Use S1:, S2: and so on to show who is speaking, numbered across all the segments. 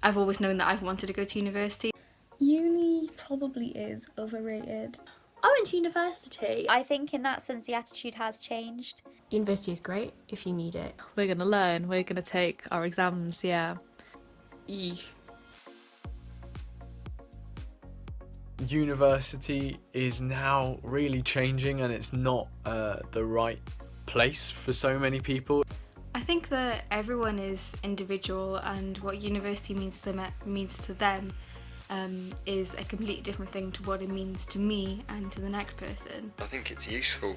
S1: I've always known that I've wanted to go to university.
S2: Uni probably is overrated.
S3: I went to university. I think in that sense the attitude has changed.
S4: University is great if you need it.
S5: We're going to learn, we're going to take our exams, yeah.
S6: University is now really changing, and it's not the right place for so many people.
S1: I think that everyone is individual, and what university means to them is a completely different thing to what it means to me and to the next person.
S7: I think it's useful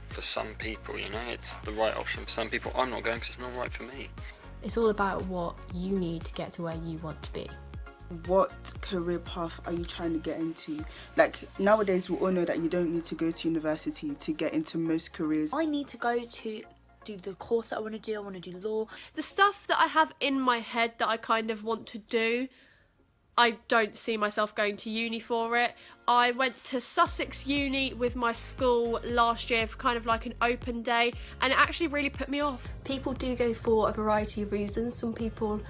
S7: for some people, you know, it's the right option for some people. I'm not going because it's not right for me.
S4: It's all about what you need to get to where you want to be.
S8: What career path are you trying to get into? Like, nowadays we all know that you don't need to go to university to get into most careers.
S9: I need to go to do the course that I want to do. I want to do law.
S10: The stuff that I have in my head that I kind of want to do, I don't see myself going to uni for it. I went to Sussex Uni with my school last year for kind of like an open day, and it actually really put me off.
S11: People do go for a variety of reasons. Some people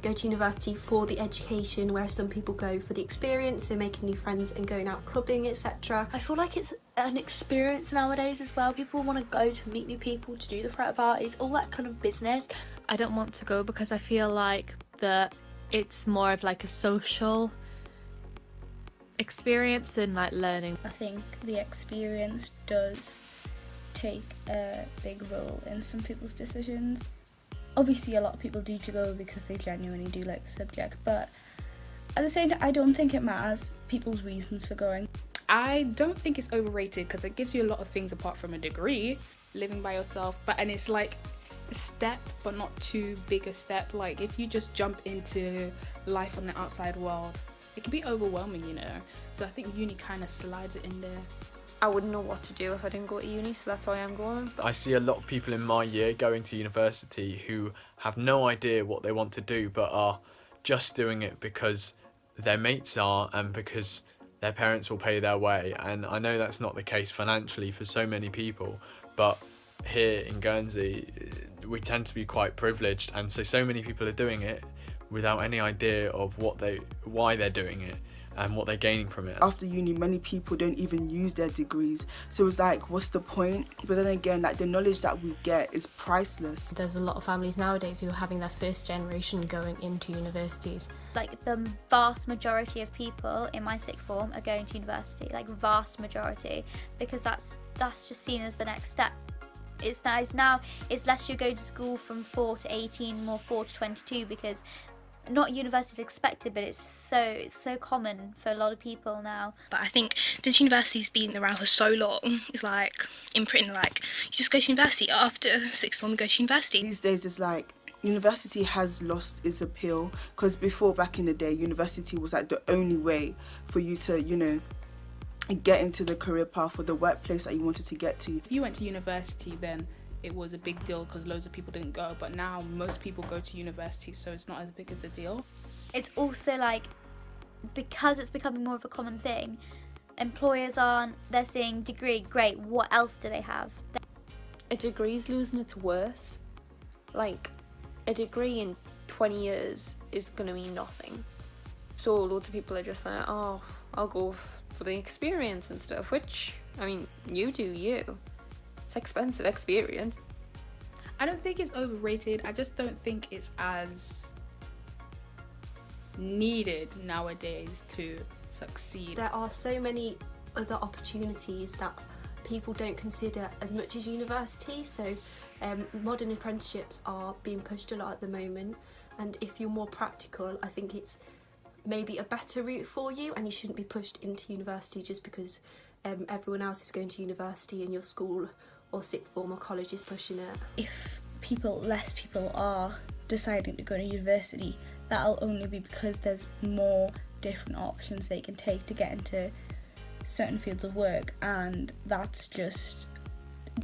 S11: go to university for the education, whereas some people go for the experience, so making new friends and going out clubbing, etc.
S9: I feel like it's an experience nowadays as well. People want to go to meet new people, to do the frat parties, all that kind of business.
S5: I don't want to go because I feel like that it's more of like a social experience than like learning.
S2: I think the experience does take a big role in some people's decisions. Obviously a lot of people do go because they genuinely do like the subject, but at the same time I don't think it matters people's reasons for going.
S12: I don't think it's overrated because it gives you a lot of things apart from a degree, living by yourself, and it's like a step but not too big a step. Like if you just jump into life on the outside world, it can be overwhelming, you know, so I think uni kind of slides it in there.
S13: I wouldn't know what to do if I didn't go to uni, so that's why I'm going.
S6: I see a lot of people in my year going to university who have no idea what they want to do but are just doing it because their mates are and because their parents will pay their way. And I know that's not the case financially for so many people, but here in Guernsey we tend to be quite privileged, and so many people are doing it without any idea of why they're doing it and what they're gaining from it.
S8: After uni, many people don't even use their degrees, so it's like, what's the point? But then again, like, the knowledge that we get is priceless.
S4: There's a lot of families nowadays who are having their first generation going into universities.
S3: Like the vast majority of people in my sixth form are going to university, like vast majority, because that's just seen as the next step. It's less you go to school from 4 to 18, more 4 to 22, because not university is expected, but it's so common for a lot of people now.
S2: But I think since university's been around for so long, it's like in Britain, like you just go to university after sixth form, you go to university.
S8: These days it's like university has lost its appeal, because before, back in the day, university was like the only way for you to, you know, get into the career path or the workplace that you wanted to get to.
S12: If you went to university, then it was a big deal because loads of people didn't go, but now most people go to university, so it's not as big as a deal.
S3: It's also like, because it's becoming more of a common thing, employers they're saying degree, great, what else do they have?
S13: A degree's losing its worth. Like, a degree in 20 years is going to mean nothing. So loads of people are just like, oh, I'll go for the experience and stuff, which, I mean, you do you. It's expensive experience.
S12: I don't think it's overrated, I just don't think it's as needed nowadays to succeed.
S11: There are so many other opportunities that people don't consider as much as university, so modern apprenticeships are being pushed a lot at the moment, and if you're more practical, I think it's maybe a better route for you, and you shouldn't be pushed into university just because everyone else is going to university and your school or sixth form or college is pushing it.
S2: If less people are deciding to go to university, that'll only be because there's more different options they can take to get into certain fields of work, and that's just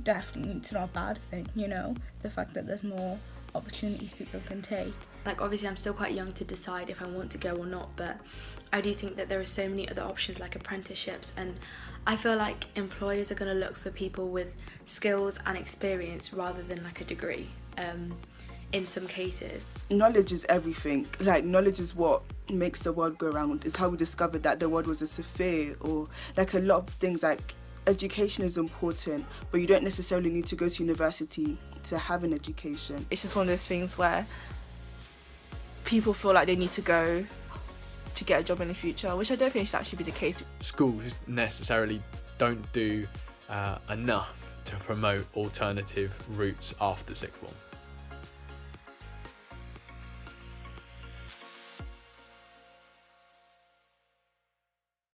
S2: definitely, it's not a bad thing, you know, the fact that there's more opportunities people can take.
S1: Like, obviously I'm still quite young to decide if I want to go or not, but I do think that there are so many other options like apprenticeships, and I feel like employers are going to look for people with skills and experience rather than like a degree.
S9: in some cases.
S8: Knowledge is everything. Like, knowledge is what makes the world go round. It's how we discovered that the world was a sphere, or like a lot of things. Like, education is important, but you don't necessarily need to go to university to have an education.
S14: It's just one of those things where people feel like they need to go to get a job in the future, which I don't think should actually be the case.
S6: Schools necessarily don't do enough to promote alternative routes after sixth form.